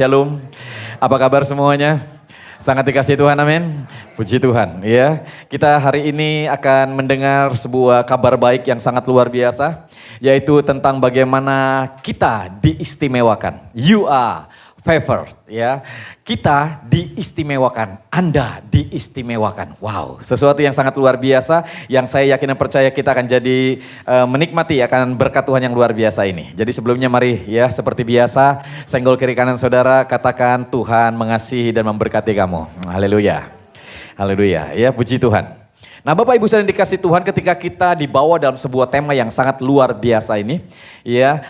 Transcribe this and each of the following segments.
Shalom, apa kabar semuanya? Sangat dikasihi Tuhan, amin. Puji Tuhan, ya. Kita hari ini akan mendengar sebuah kabar baik yang sangat luar biasa, yaitu tentang bagaimana kita diistimewakan. You are favored, ya. Kita diistimewakan, Anda diistimewakan. Wow, sesuatu yang sangat luar biasa yang saya yakin dan percaya kita akan jadi menikmati akan berkat Tuhan yang luar biasa ini. Jadi sebelumnya mari ya seperti biasa senggol kiri kanan saudara, katakan Tuhan mengasihi dan memberkati kamu. Haleluya. Haleluya, ya puji Tuhan. Nah Bapak Ibu Saudara yang dikasih Tuhan, ketika kita dibawa dalam sebuah tema yang sangat luar biasa ini, ya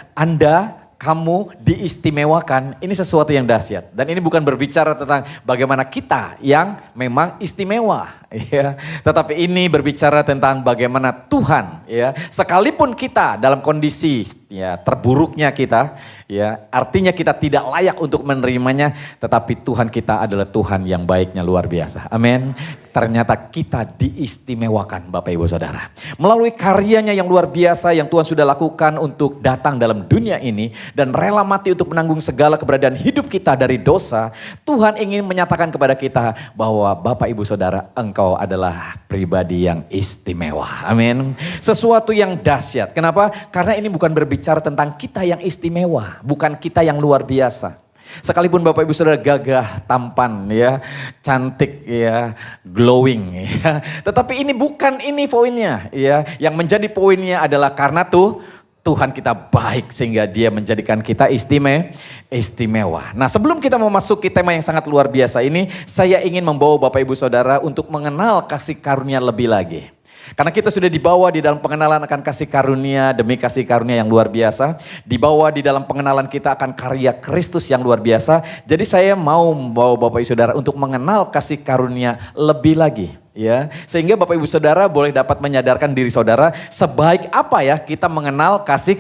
kamu diistimewakan, ini sesuatu yang dahsyat. Dan ini bukan berbicara tentang bagaimana kita yang memang istimewa, ya. Tetapi ini berbicara tentang bagaimana Tuhan, ya. Sekalipun kita dalam kondisi ya terburuknya kita, ya, artinya kita tidak layak untuk menerimanya, tetapi Tuhan kita adalah Tuhan yang baiknya luar biasa. Amin. Ternyata kita diistimewakan Bapak Ibu Saudara. Melalui karyanya yang luar biasa yang Tuhan sudah lakukan untuk datang dalam dunia ini dan rela mati untuk menanggung segala keberadaan hidup kita dari dosa, Tuhan ingin menyatakan kepada kita bahwa Bapak Ibu Saudara, engkau adalah pribadi yang istimewa. Amin. Sesuatu yang dahsyat. Kenapa? Karena ini bukan berbicara tentang kita yang istimewa, bukan kita yang luar biasa. Sekalipun Bapak Ibu Saudara gagah, tampan, ya, cantik, ya, glowing, ya. Tetapi ini bukan ini poinnya, ya. Yang menjadi poinnya adalah karena Tuhan kita baik sehingga Dia menjadikan kita istimewa. Nah, sebelum kita memasuki tema yang sangat luar biasa ini, saya ingin membawa Bapak Ibu Saudara untuk mengenal kasih karunia lebih lagi. Karena kita sudah dibawa di dalam pengenalan akan kasih karunia demi kasih karunia yang luar biasa. Dibawa di dalam pengenalan kita akan karya Kristus yang luar biasa. Jadi saya mau membawa Bapak Ibu Saudara untuk mengenal kasih karunia lebih lagi. Ya, sehingga Bapak Ibu Saudara boleh dapat menyadarkan diri saudara sebaik apa ya kita mengenal kasih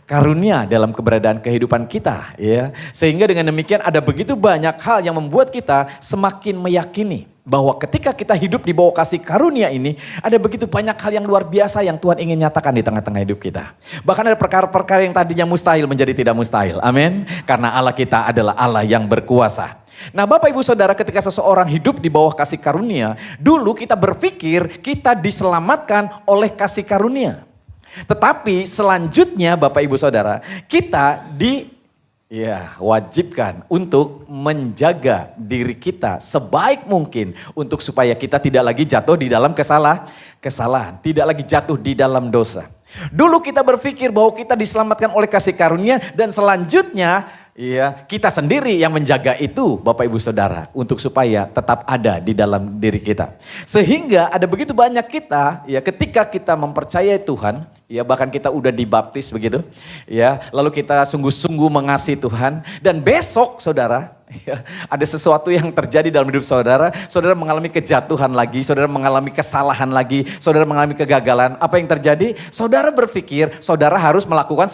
karunia dalam keberadaan kehidupan kita. Ya, sehingga dengan demikian ada begitu banyak hal yang membuat kita semakin meyakini bahwa ketika kita hidup di bawah kasih karunia ini, ada begitu banyak hal yang luar biasa yang Tuhan ingin nyatakan di tengah-tengah hidup kita. Bahkan ada perkara-perkara yang tadinya mustahil menjadi tidak mustahil. Amin. Karena Allah kita adalah Allah yang berkuasa. Nah Bapak Ibu Saudara, ketika seseorang hidup di bawah kasih karunia, dulu kita berpikir kita diselamatkan oleh kasih karunia. Tetapi selanjutnya Bapak Ibu Saudara, kita wajibkan untuk menjaga diri kita sebaik mungkin untuk supaya kita tidak lagi jatuh di dalam kesalahan, tidak lagi jatuh di dalam dosa. Dulu kita berpikir bahwa kita diselamatkan oleh kasih karunia dan selanjutnya kita sendiri yang menjaga itu Bapak Ibu Saudara untuk supaya tetap ada di dalam diri kita. Sehingga ada begitu banyak kita ketika kita mempercayai Tuhan, bahkan kita udah dibaptis begitu, lalu kita sungguh-sungguh mengasihi Tuhan dan besok saudara, ada sesuatu yang terjadi dalam hidup saudara, saudara mengalami kejatuhan lagi, saudara mengalami kesalahan lagi, saudara mengalami kegagalan. Apa yang terjadi? Saudara berpikir saudara harus melakukan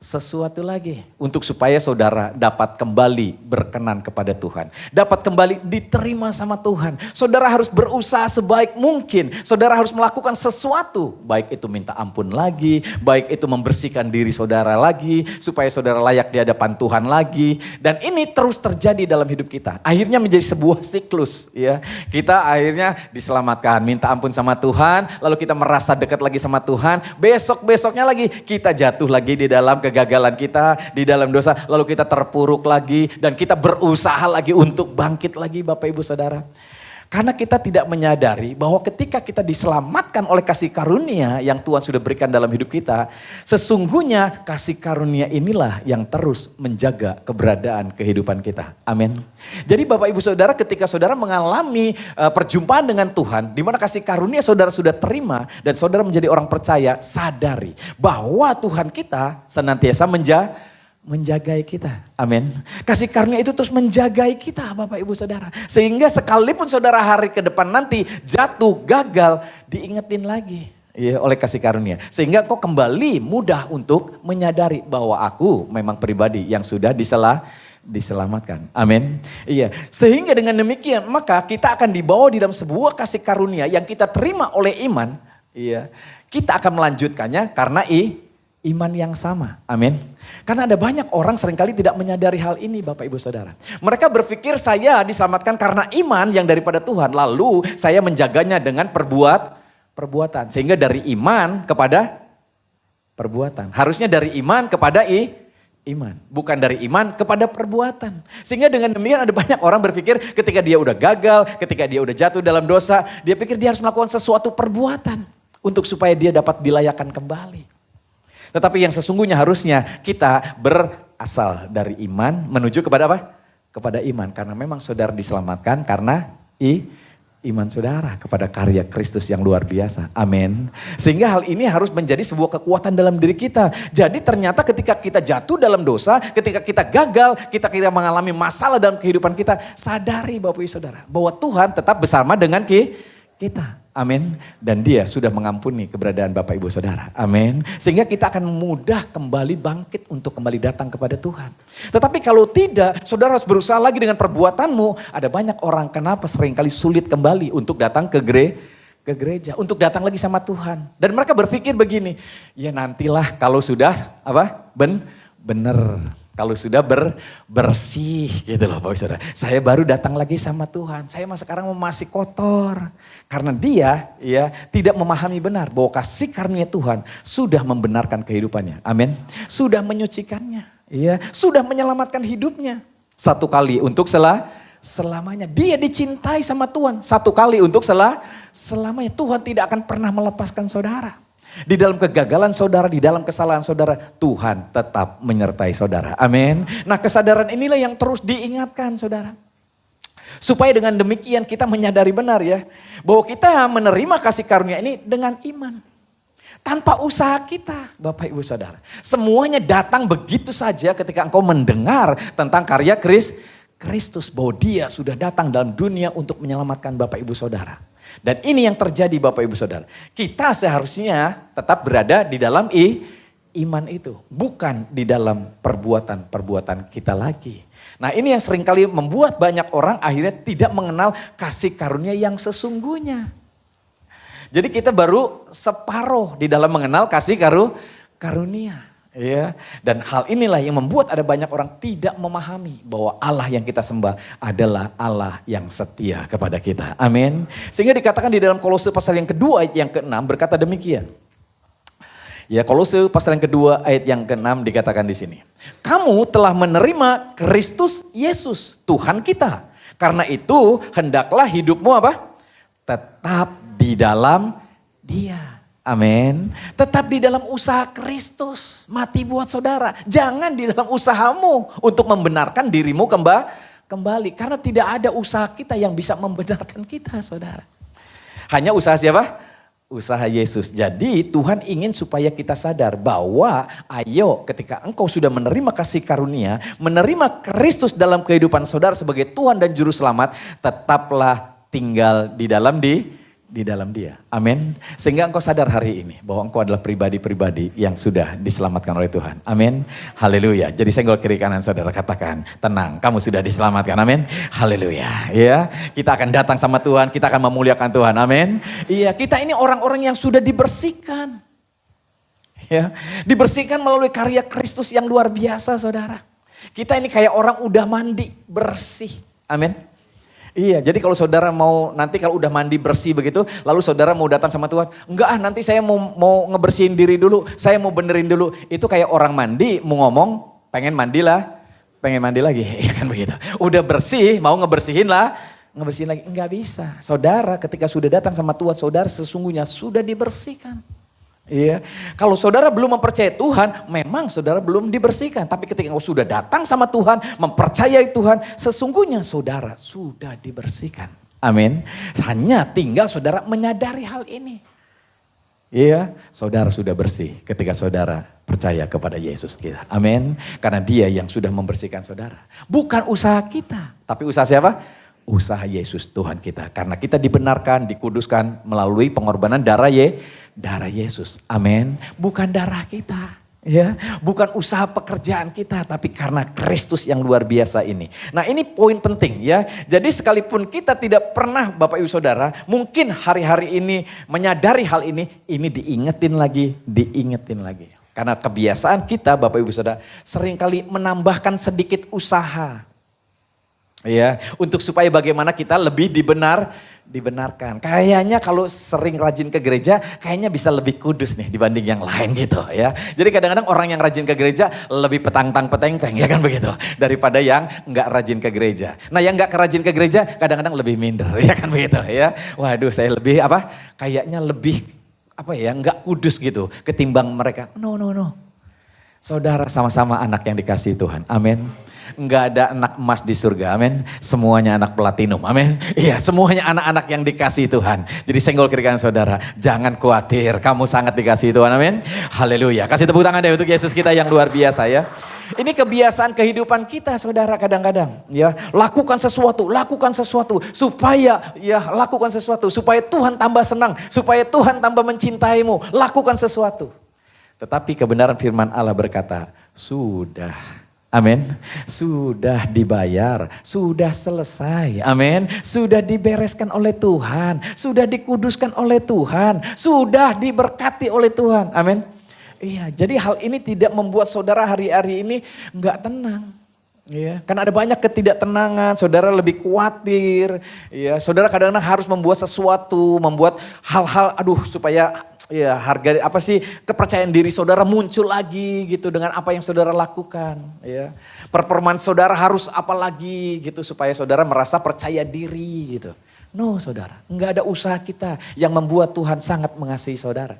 sesuatu lagi untuk supaya saudara dapat kembali berkenan kepada Tuhan. Dapat kembali diterima sama Tuhan. Saudara harus berusaha sebaik mungkin. Saudara harus melakukan sesuatu. Baik itu minta ampun lagi. Baik itu membersihkan diri saudara lagi. Supaya saudara layak di hadapan Tuhan lagi. Dan ini terus terjadi dalam hidup kita. Akhirnya menjadi sebuah siklus. Kita akhirnya diselamatkan. Minta ampun sama Tuhan. Lalu kita merasa dekat lagi sama Tuhan. Besok-besoknya lagi kita jatuh lagi di dalam kegagalan kita, di dalam dosa, lalu kita terpuruk lagi dan kita berusaha lagi untuk bangkit lagi Bapak Ibu Saudara. Karena kita tidak menyadari bahwa ketika kita diselamatkan oleh kasih karunia yang Tuhan sudah berikan dalam hidup kita, sesungguhnya kasih karunia inilah yang terus menjaga keberadaan kehidupan kita. Amin. Jadi Bapak Ibu Saudara, ketika saudara mengalami perjumpaan dengan Tuhan, di mana kasih karunia saudara sudah terima dan saudara menjadi orang percaya, sadari bahwa Tuhan kita senantiasa menjagai kita. Amin. Kasih karunia itu terus menjagai kita Bapak Ibu Saudara. Sehingga sekalipun saudara hari ke depan nanti jatuh, gagal, diingetin lagi oleh kasih karunia. Sehingga kau kembali mudah untuk menyadari bahwa aku memang pribadi yang sudah diselamatkan. Amin. Sehingga dengan demikian maka kita akan dibawa di dalam sebuah kasih karunia yang kita terima oleh iman. Kita akan melanjutkannya karena iman yang sama. Amin. Karena ada banyak orang seringkali tidak menyadari hal ini Bapak Ibu Saudara. Mereka berpikir saya diselamatkan karena iman yang daripada Tuhan. Lalu saya menjaganya dengan perbuatan. Sehingga dari iman kepada perbuatan. Harusnya dari iman kepada iman. Bukan dari iman kepada perbuatan. Sehingga dengan demikian ada banyak orang berpikir ketika dia udah gagal, ketika dia udah jatuh dalam dosa, dia pikir dia harus melakukan sesuatu perbuatan untuk supaya dia dapat dilayakkan kembali. Tetapi yang sesungguhnya harusnya kita berasal dari iman menuju kepada apa? Kepada iman. Karena memang saudara diselamatkan karena iman saudara kepada karya Kristus yang luar biasa. Amin. Sehingga hal ini harus menjadi sebuah kekuatan dalam diri kita. Jadi ternyata ketika kita jatuh dalam dosa, ketika kita gagal, kita mengalami masalah dalam kehidupan kita, sadari Bapak Ibu Saudara bahwa Tuhan tetap bersama dengan kita. Amin. Dan dia sudah mengampuni keberadaan Bapak Ibu Saudara. Amin. Sehingga kita akan mudah kembali bangkit untuk kembali datang kepada Tuhan. Tetapi kalau tidak, saudara harus berusaha lagi dengan perbuatanmu. Ada banyak orang kenapa seringkali sulit kembali untuk datang ke gereja. Untuk datang lagi sama Tuhan. Dan mereka berpikir begini, ya nantilah kalau sudah benar. Kalau sudah bersih gitu loh Bapak Ibu Saudara. Saya baru datang lagi sama Tuhan. Saya sekarang masih kotor. Karena dia ya tidak memahami benar bahwa kasih karunia Tuhan sudah membenarkan kehidupannya. Amin. Sudah menyucikannya. Ya, sudah menyelamatkan hidupnya. Satu kali untuk selamanya. Dia dicintai sama Tuhan. Satu kali untuk selamanya. Tuhan tidak akan pernah melepaskan saudara. Di dalam kegagalan saudara, di dalam kesalahan saudara, Tuhan tetap menyertai saudara. Amin. Nah kesadaran inilah yang terus diingatkan saudara. Supaya dengan demikian kita menyadari benar ya. Bahwa kita menerima kasih karunia ini dengan iman. Tanpa usaha kita Bapak Ibu Saudara. Semuanya datang begitu saja ketika engkau mendengar tentang karya Kristus. Bahwa dia sudah datang dalam dunia untuk menyelamatkan Bapak Ibu Saudara. Dan ini yang terjadi Bapak Ibu Saudara. Kita seharusnya tetap berada di dalam iman itu. Bukan di dalam perbuatan-perbuatan kita lagi. Nah ini yang seringkali membuat banyak orang akhirnya tidak mengenal kasih karunia yang sesungguhnya. Jadi kita baru separuh di dalam mengenal kasih karunia. Ya, dan hal inilah yang membuat ada banyak orang tidak memahami bahwa Allah yang kita sembah adalah Allah yang setia kepada kita. Amin. Sehingga dikatakan di dalam Kolose pasal yang kedua ayat yang ke-6 berkata demikian. Ya, Kolose pasal yang kedua ayat yang ke-6 dikatakan di sini. Kamu telah menerima Kristus Yesus, Tuhan kita. Karena itu hendaklah hidupmu apa? Tetap di dalam Dia. Amin. Tetap di dalam usaha Kristus. Mati buat saudara. Jangan di dalam usahamu untuk membenarkan dirimu kembali. Karena tidak ada usaha kita yang bisa membenarkan kita saudara. Hanya usaha siapa? Usaha Yesus. Jadi Tuhan ingin supaya kita sadar bahwa ayo ketika engkau sudah menerima kasih karunia. Menerima Kristus dalam kehidupan saudara sebagai Tuhan dan Juru Selamat. Tetaplah tinggal di dalam Dia. Amin. Sehingga engkau sadar hari ini bahwa engkau adalah pribadi-pribadi yang sudah diselamatkan oleh Tuhan. Amin. Haleluya. Jadi senggol kiri kanan saudara katakan, tenang, kamu sudah diselamatkan. Amin. Haleluya. Ya, kita akan datang sama Tuhan, kita akan memuliakan Tuhan. Amin. Iya, kita ini orang-orang yang sudah dibersihkan. Ya, dibersihkan melalui karya Kristus yang luar biasa, saudara. Kita ini kayak orang udah mandi bersih. Amin. Iya, jadi kalau saudara mau nanti kalau udah mandi bersih begitu, lalu saudara mau datang sama Tuhan, enggak nanti saya mau ngebersihin diri dulu, saya mau benerin dulu. Itu kayak orang mandi mau ngomong, pengen mandi lagi, ya kan begitu. Udah bersih, mau ngebersihin lagi, enggak bisa. Saudara ketika sudah datang sama Tuhan, saudara sesungguhnya sudah dibersihkan. Iya, kalau saudara belum mempercayai Tuhan, memang saudara belum dibersihkan. Tapi ketika engkau sudah datang sama Tuhan, mempercayai Tuhan, sesungguhnya saudara sudah dibersihkan. Amin. Hanya tinggal saudara menyadari hal ini. Iya, saudara sudah bersih ketika saudara percaya kepada Yesus kita. Amin. Karena Dia yang sudah membersihkan saudara. Bukan usaha kita, tapi usaha siapa? Usaha Yesus Tuhan kita. Karena kita dibenarkan, dikuduskan melalui pengorbanan darah Yesus. Amin. Bukan darah kita. Ya, bukan usaha pekerjaan kita, tapi karena Kristus yang luar biasa ini. Nah ini poin penting ya. Jadi sekalipun kita tidak pernah Bapak Ibu Saudara, mungkin hari-hari ini menyadari hal ini diingetin lagi. Karena kebiasaan kita Bapak Ibu Saudara seringkali menambahkan sedikit usaha. Ya, untuk supaya bagaimana kita lebih dibenarkan. Kayaknya kalau sering rajin ke gereja, kayaknya bisa lebih kudus nih dibanding yang lain gitu ya. Jadi kadang-kadang orang yang rajin ke gereja lebih petang-peteng ya kan begitu. Daripada yang enggak rajin ke gereja. Nah yang enggak rajin ke gereja kadang-kadang lebih minder ya kan begitu ya. Waduh saya lebih kayaknya lebih enggak kudus gitu ketimbang mereka. No. Saudara sama-sama anak yang dikasihi Tuhan. Amin. Enggak ada anak emas di surga, amin. Semuanya anak platinum, amin. Iya, semuanya anak-anak yang dikasihi Tuhan. Jadi senggol kiri kanan saudara, jangan khawatir, kamu sangat dikasihi Tuhan, amin. Haleluya. Kasih tepuk tangan deh untuk Yesus kita yang luar biasa ya. Ini kebiasaan kehidupan kita saudara kadang-kadang ya. Lakukan sesuatu supaya lakukan sesuatu supaya Tuhan tambah senang, supaya Tuhan tambah mencintaimu. Lakukan sesuatu. Tetapi kebenaran firman Allah berkata, sudah. Amin. Sudah dibayar, sudah selesai. Amin. Sudah dibereskan oleh Tuhan, sudah dikuduskan oleh Tuhan, sudah diberkati oleh Tuhan. Amin. Iya, jadi hal ini tidak membuat saudara hari-hari ini enggak tenang. Ya, karena ada banyak ketidaktenangan, saudara lebih khawatir. Ya, saudara kadang-kadang harus membuat sesuatu, membuat hal-hal supaya harga kepercayaan diri saudara muncul lagi gitu dengan apa yang saudara lakukan. Ya, performa saudara harus apa lagi gitu supaya saudara merasa percaya diri gitu. No saudara, enggak ada usaha kita yang membuat Tuhan sangat mengasihi saudara.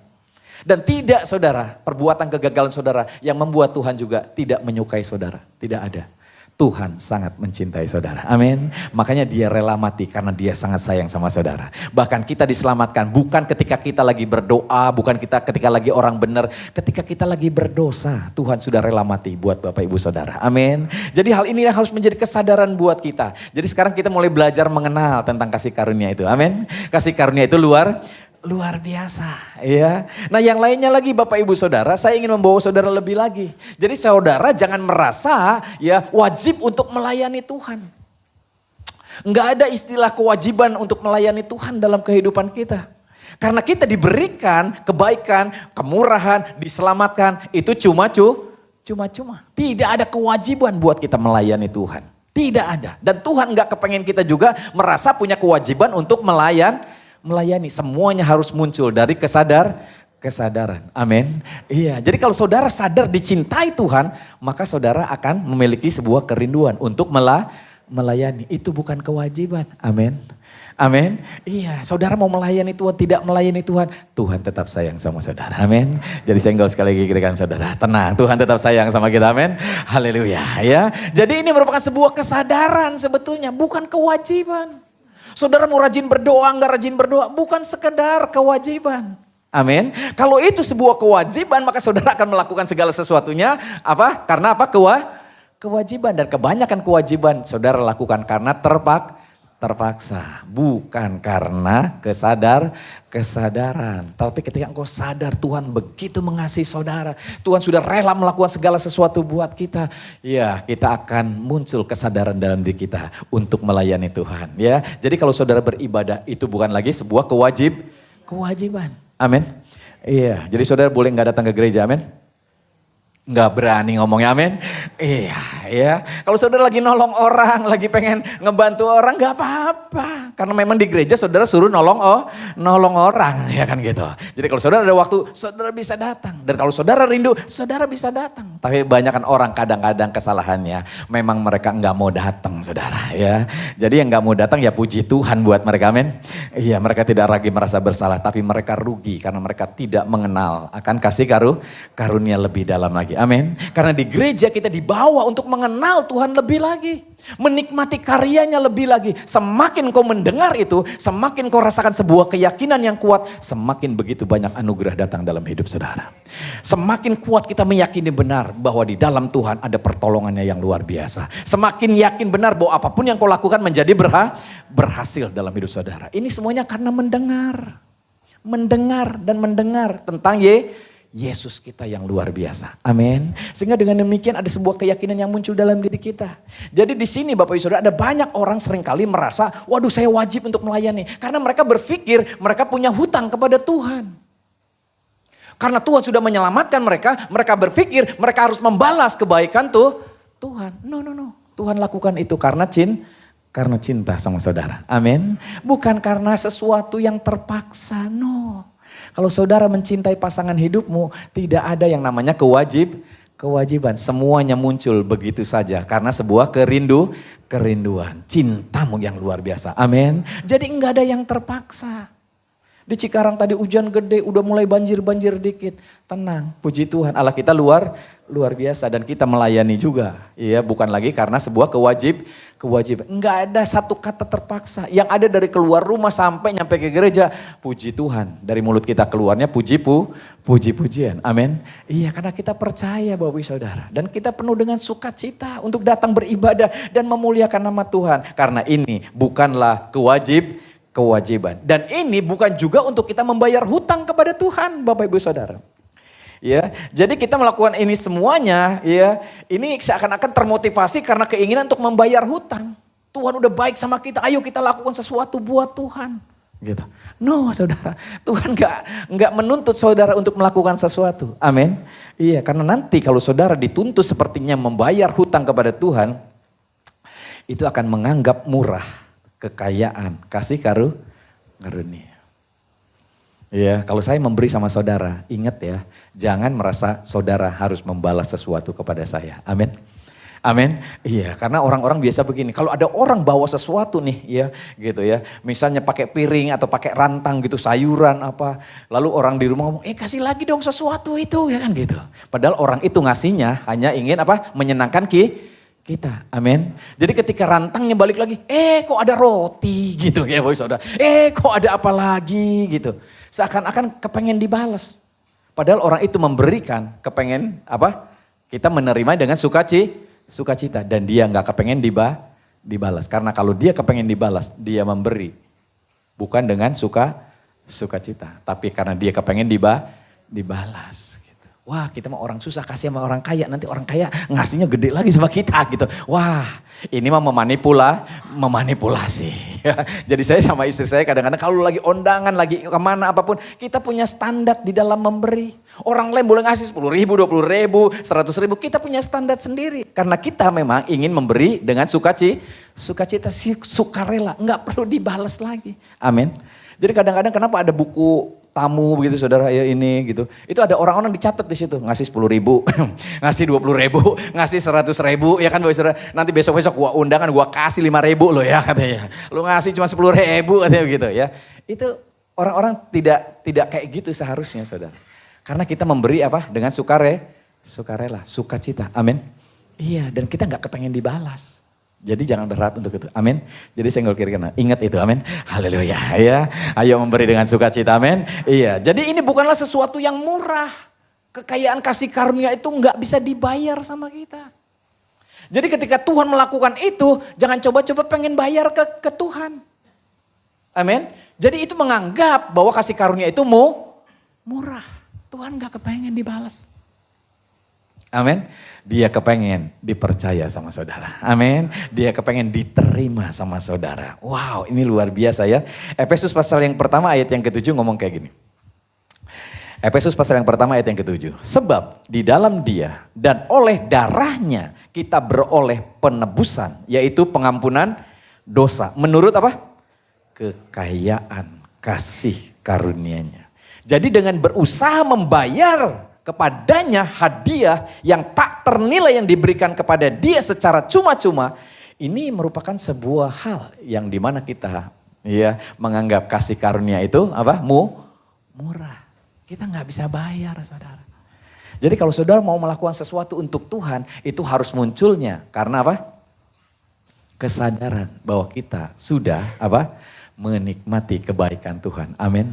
Dan tidak saudara, perbuatan kegagalan saudara yang membuat Tuhan juga tidak menyukai saudara. Tidak ada. Tuhan sangat mencintai saudara. Amin. Makanya dia rela mati karena dia sangat sayang sama saudara. Bahkan kita diselamatkan bukan ketika kita lagi berdoa, bukan kita ketika lagi orang benar. Ketika kita lagi berdosa, Tuhan sudah rela mati buat Bapak Ibu Saudara. Amin. Jadi hal ini harus menjadi kesadaran buat kita. Jadi sekarang kita mulai belajar mengenal tentang kasih karunia itu. Amin. Kasih karunia itu luar biasa ya. Nah yang lainnya lagi Bapak Ibu Saudara, saya ingin membawa saudara lebih lagi. Jadi saudara jangan merasa wajib untuk melayani Tuhan. Enggak ada istilah kewajiban untuk melayani Tuhan dalam kehidupan kita. Karena kita diberikan kebaikan, kemurahan, diselamatkan, itu cuma-cuma. Tidak ada kewajiban buat kita melayani Tuhan. Tidak ada. Dan Tuhan enggak kepengen kita juga merasa punya kewajiban untuk melayani. Semuanya harus muncul dari kesadaran. Amin. Iya, jadi kalau saudara sadar dicintai Tuhan, maka saudara akan memiliki sebuah kerinduan untuk melayani. Itu bukan kewajiban. Amin. Amin. Iya, saudara mau melayani Tuhan, tidak melayani Tuhan, Tuhan tetap sayang sama saudara. Amin. Jadi senggol sekali lagi kiri kanan saudara. Tenang, Tuhan tetap sayang sama kita. Amin. Haleluya. Ya. Jadi ini merupakan sebuah kesadaran sebetulnya, bukan kewajiban. Saudara mau rajin berdoa, enggak rajin berdoa, bukan sekedar kewajiban. Amin. Kalau itu sebuah kewajiban, maka saudara akan melakukan segala sesuatunya. Karena kewajiban. Dan kebanyakan kewajiban saudara lakukan karena terpaksa. Bukan karena kesadaran. Tapi ketika engkau sadar Tuhan begitu mengasihi saudara. Tuhan sudah rela melakukan segala sesuatu buat kita. Ya, kita akan muncul kesadaran dalam diri kita untuk melayani Tuhan. Ya, jadi kalau saudara beribadah itu bukan lagi sebuah kewajiban. Amin. Iya, jadi saudara boleh nggak datang ke gereja, amin. Nggak berani ngomongnya, amin. Iya, ya. Kalau saudara lagi nolong orang, lagi pengen ngebantu orang, nggak apa-apa. Karena memang di gereja saudara suruh nolong orang, ya kan gitu. Jadi kalau saudara ada waktu, saudara bisa datang. Dan kalau saudara rindu, saudara bisa datang. Tapi kebanyakan orang kadang-kadang kesalahannya, memang mereka nggak mau datang, saudara. Ya, jadi yang nggak mau datang ya puji Tuhan buat mereka, amin. Iya, mereka tidak lagi merasa bersalah, tapi mereka rugi karena mereka tidak mengenal akan kasih karunia lebih dalam lagi. Amin. Karena di gereja kita dibawa untuk mengenal Tuhan lebih lagi. Menikmati karyanya lebih lagi. Semakin kau mendengar itu, semakin kau rasakan sebuah keyakinan yang kuat, semakin begitu banyak anugerah datang dalam hidup saudara. Semakin kuat kita meyakini benar bahwa di dalam Tuhan ada pertolongannya yang luar biasa. Semakin yakin benar bahwa apapun yang kau lakukan menjadi berhasil dalam hidup saudara. Ini semuanya karena mendengar. Mendengar tentang Yesus kita yang luar biasa. Amin. Sehingga dengan demikian ada sebuah keyakinan yang muncul dalam diri kita. Jadi di sini Bapak Ibu Saudara ada banyak orang seringkali merasa, waduh saya wajib untuk melayani. Karena mereka berpikir mereka punya hutang kepada Tuhan. Karena Tuhan sudah menyelamatkan mereka, mereka berpikir mereka harus membalas kebaikan Tuhan. No. Tuhan lakukan itu karena cinta sama saudara. Amin. Bukan karena sesuatu yang terpaksa. No. Kalau saudara mencintai pasangan hidupmu, tidak ada yang namanya kewajiban. Semuanya muncul begitu saja karena sebuah kerinduan. Cintamu yang luar biasa. Amin. Jadi enggak ada yang terpaksa. Di Cikarang tadi hujan gede, udah mulai banjir dikit. Tenang, puji Tuhan, Allah kita luar biasa dan kita melayani juga. Iya, bukan lagi karena sebuah kewajiban. Enggak ada satu kata terpaksa. Yang ada dari keluar rumah sampai nyampe ke gereja, puji Tuhan. Dari mulut kita keluarnya puji-pujian. Amin. Iya, karena kita percaya Bapak Ibu Saudara. Dan kita penuh dengan sukacita untuk datang beribadah dan memuliakan nama Tuhan. Karena ini bukanlah kewajiban. Dan ini bukan juga untuk kita membayar hutang kepada Tuhan, Bapak Ibu Saudara. Ya, jadi kita melakukan ini semuanya, ya, ini seakan-akan termotivasi karena keinginan untuk membayar hutang. Tuhan udah baik sama kita, ayo kita lakukan sesuatu buat Tuhan. Gitu. No, saudara, Tuhan nggak menuntut saudara untuk melakukan sesuatu. Amin. Iya, karena nanti kalau saudara dituntut sepertinya membayar hutang kepada Tuhan, itu akan menganggap murah kekayaan, kasih karunia. Ya, kalau saya memberi sama saudara, ingat ya, jangan merasa saudara harus membalas sesuatu kepada saya. Amin. Amin. Iya, karena orang-orang biasa begini. Kalau ada orang bawa sesuatu nih, ya, gitu ya. Misalnya pakai piring atau pakai rantang gitu, sayuran apa. Lalu orang di rumah ngomong, kasih lagi dong sesuatu itu, ya kan gitu. Padahal orang itu ngasihnya hanya ingin apa? Menyenangkan kita. Amin. Jadi ketika rantangnya balik lagi, kok ada roti gitu ya Bapak Saudara. Kok ada apa lagi gitu. Seakan-akan kepengen dibalas. Padahal orang itu memberikan kepengen apa? Kita menerima dengan sukacita. Dan dia nggak kepengen dibalas. Karena kalau dia kepengen dibalas, dia memberi. Bukan dengan sukacita. Tapi karena dia kepengen dibalas. Gitu. Wah, kita mah orang susah kasih sama orang kaya. Nanti orang kaya ngasihnya gede lagi sama kita gitu. Wah, ini mah memanipulasi. Jadi saya sama istri saya kadang-kadang kalau lagi undangan, lagi kemana apapun, kita punya standar di dalam memberi. Orang lain boleh ngasih 10 ribu, 20 ribu, 100 ribu, kita punya standar sendiri. Karena kita memang ingin memberi dengan sukacita, sukarela, nggak perlu dibalas lagi. Amin. Jadi kadang-kadang kenapa ada buku tamu begitu saudara ya ini gitu. Itu ada orang-orang dicatat di situ. Ngasih 10 ribu, ngasih 20 ribu, ngasih 100 ribu. Ya kan saudara, nanti besok-besok gua undangan gua kasih 5 ribu loh ya katanya. Lu ngasih cuma 10 ribu katanya gitu ya. Itu orang-orang tidak kayak gitu seharusnya saudara. Karena kita memberi apa? Dengan sukarela, sukacita. Amin. Iya, dan kita gak kepengen dibalas. Jadi jangan berat untuk itu. Amin. Jadi saya kira ingat itu. Amin. Haleluya. Ya. Ayo memberi dengan sukacita. Amin. Iya. Jadi ini bukanlah sesuatu yang murah. Kekayaan kasih karunia itu nggak bisa dibayar sama kita. Jadi ketika Tuhan melakukan itu, jangan coba-coba pengen bayar ke Tuhan. Amin. Jadi itu menganggap bahwa kasih karunia itu murah. Tuhan nggak kepengen dibalas. Amin. Dia kepengen dipercaya sama saudara. Amin. Dia kepengen diterima sama saudara. Wow, ini luar biasa ya. Efesus pasal yang pertama ayat yang ke-7 ngomong kayak gini. Efesus pasal yang pertama ayat yang ke-7. Sebab di dalam dia dan oleh darahnya kita beroleh penebusan. Yaitu pengampunan dosa. Menurut apa? Kekayaan kasih karunia-Nya. Jadi dengan berusaha membayar kepadanya hadiah yang tak ternilai yang diberikan kepada dia secara cuma-cuma. Ini merupakan sebuah hal yang dimana kita ya menganggap kasih karunia itu apa? Murah. Kita nggak bisa bayar saudara. Jadi kalau saudara mau melakukan sesuatu untuk Tuhan itu harus munculnya karena apa? Kesadaran bahwa kita sudah apa? Menikmati kebaikan Tuhan. Amin.